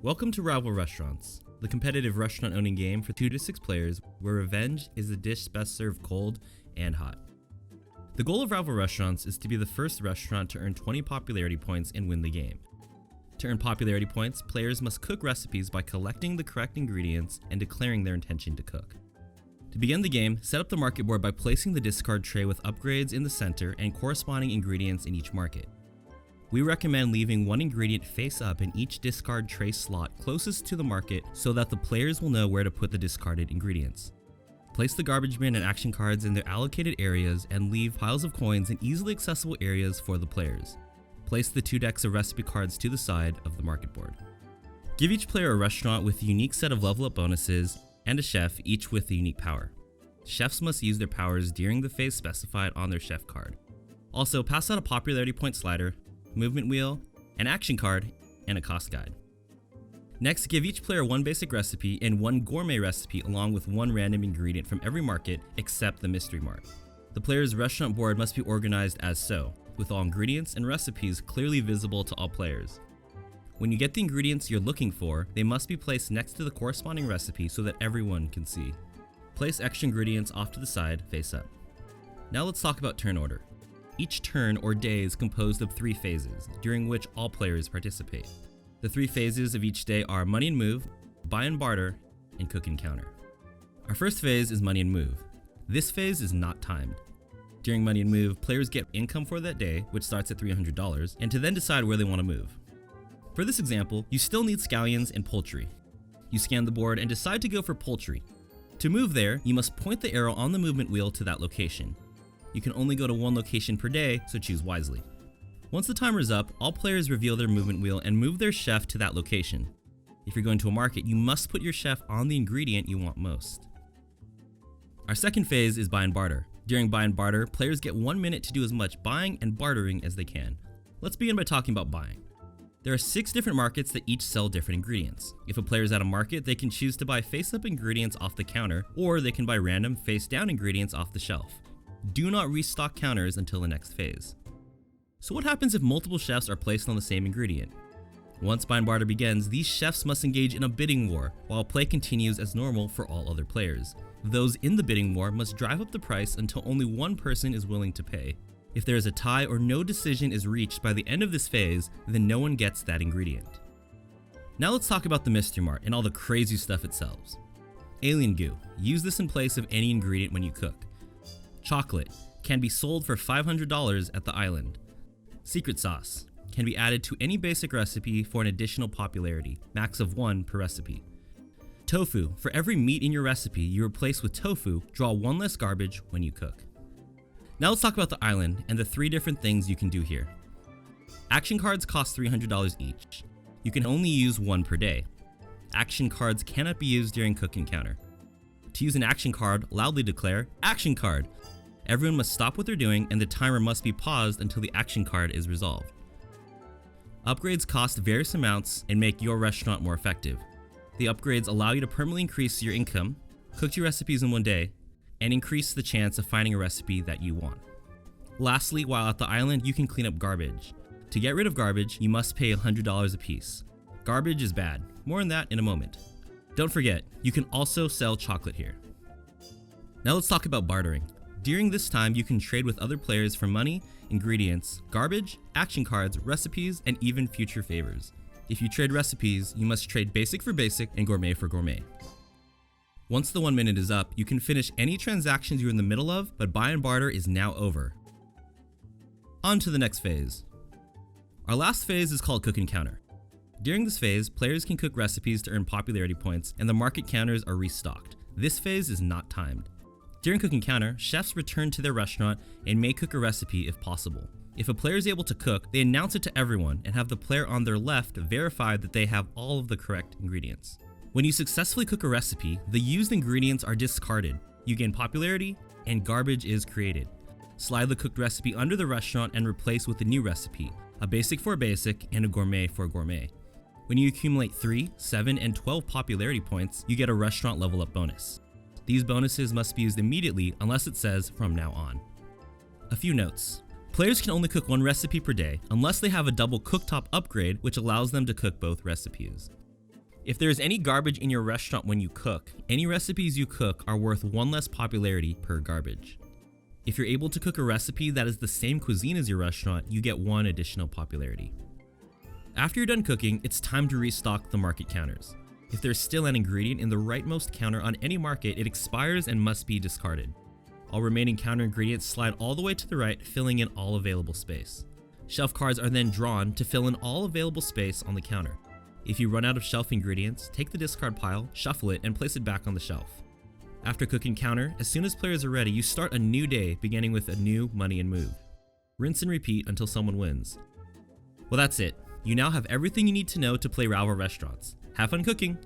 Welcome to Rival Restaurants, the competitive restaurant-owning game for 2 to 6 players where revenge is the dish best served cold and hot. The goal of Rival Restaurants is to be the first restaurant to earn 20 popularity points and win the game. To earn popularity points, players must cook recipes by collecting the correct ingredients and declaring their intention to cook. To begin the game, set up the market board by placing the discard tray with upgrades in the center and corresponding ingredients in each market. We recommend leaving one ingredient face up in each discard tray slot closest to the market so that the players will know where to put the discarded ingredients. Place the garbage bin and action cards in their allocated areas and leave piles of coins in easily accessible areas for the players. Place the 2 decks of recipe cards to the side of the market board. Give each player a restaurant with a unique set of level up bonuses and a chef, each with a unique power. Chefs must use their powers during the phase specified on their chef card. Also, pass out a popularity point slider, movement wheel, an action card, and a cost guide. Next, give each player one basic recipe and one gourmet recipe along with one random ingredient from every market except the mystery mart. The player's restaurant board must be organized as so, with all ingredients and recipes clearly visible to all players. When you get the ingredients you're looking for, they must be placed next to the corresponding recipe so that everyone can see. Place extra ingredients off to the side, face up. Now let's talk about turn order. Each turn or day is composed of 3 phases, during which all players participate. The 3 phases of each day are Money and Move, Buy and Barter, and Cook and Counter. Our first phase is Money and Move. This phase is not timed. During Money and Move, players get income for that day, which starts at $300, and to then decide where they want to move. For this example, you still need scallions and poultry. You scan the board and decide to go for poultry. To move there, you must point the arrow on the movement wheel to that location. You can only go to 1 location per day, so choose wisely. Once the timer is up, all players reveal their movement wheel and move their chef to that location. If you're going to a market, you must put your chef on the ingredient you want most. Our second phase is Buy and Barter. During Buy and Barter, players get 1 minute to do as much buying and bartering as they can. Let's begin by talking about buying. There are 6 different markets that each sell different ingredients. If a player is at a market, they can choose to buy face-up ingredients off the counter, or they can buy random face-down ingredients off the shelf. Do not restock counters until the next phase. So what happens if multiple chefs are placed on the same ingredient? Once Buy and Barter begins, these chefs must engage in a bidding war, while play continues as normal for all other players. Those in the bidding war must drive up the price until only one person is willing to pay. If there is a tie or no decision is reached by the end of this phase, then no one gets that ingredient. Now let's talk about the Mystery Mart and all the crazy stuff it sells. Alien goo. Use this in place of any ingredient when you cook. Chocolate can be sold for $500 at the island. Secret sauce can be added to any basic recipe for an additional popularity, max of 1 per recipe. Tofu, for every meat in your recipe you replace with tofu, draw 1 less garbage when you cook. Now let's talk about the island and the 3 different things you can do here. Action cards cost $300 each. You can only use 1 per day. Action cards cannot be used during Cook and Counter. To use an action card, loudly declare, "Action card!" Everyone must stop what they're doing and the timer must be paused until the action card is resolved. Upgrades cost various amounts and make your restaurant more effective. The upgrades allow you to permanently increase your income, cook 2 recipes in 1 day, and increase the chance of finding a recipe that you want. Lastly, while at the island, you can clean up garbage. To get rid of garbage, you must pay $100 a piece. Garbage is bad. More on that in a moment. Don't forget, you can also sell chocolate here. Now let's talk about bartering. During this time, you can trade with other players for money, ingredients, garbage, action cards, recipes, and even future favors. If you trade recipes, you must trade basic for basic and gourmet for gourmet. Once the 1 minute is up, you can finish any transactions you're in the middle of, but Buy and Barter is now over. On to the next phase. Our last phase is called Cook and Counter. During this phase, players can cook recipes to earn popularity points, and the market counters are restocked. This phase is not timed. During Cook and Counter, chefs return to their restaurant and may cook a recipe if possible. If a player is able to cook, they announce it to everyone and have the player on their left verify that they have all of the correct ingredients. When you successfully cook a recipe, the used ingredients are discarded. You gain popularity, and garbage is created. Slide the cooked recipe under the restaurant and replace with a new recipe, a basic for a basic and a gourmet for a gourmet. When you accumulate 3, 7, and 12 popularity points, you get a restaurant level up bonus. These bonuses must be used immediately unless it says from now on. A few notes. Players can only cook 1 recipe per day unless they have a double cooktop upgrade which allows them to cook both recipes. If there is any garbage in your restaurant when you cook, any recipes you cook are worth 1 less popularity per garbage. If you're able to cook a recipe that is the same cuisine as your restaurant, you get 1 additional popularity. After you're done cooking, it's time to restock the market counters. If there's still an ingredient in the rightmost counter on any market, it expires and must be discarded. All remaining counter ingredients slide all the way to the right, filling in all available space. Shelf cards are then drawn to fill in all available space on the counter. If you run out of shelf ingredients, take the discard pile, shuffle it, and place it back on the shelf. After cooking counter, as soon as players are ready, you start a new day beginning with a new money and move. Rinse and repeat until someone wins. Well, that's it. You now have everything you need to know to play Ravel Restaurants. Have fun cooking!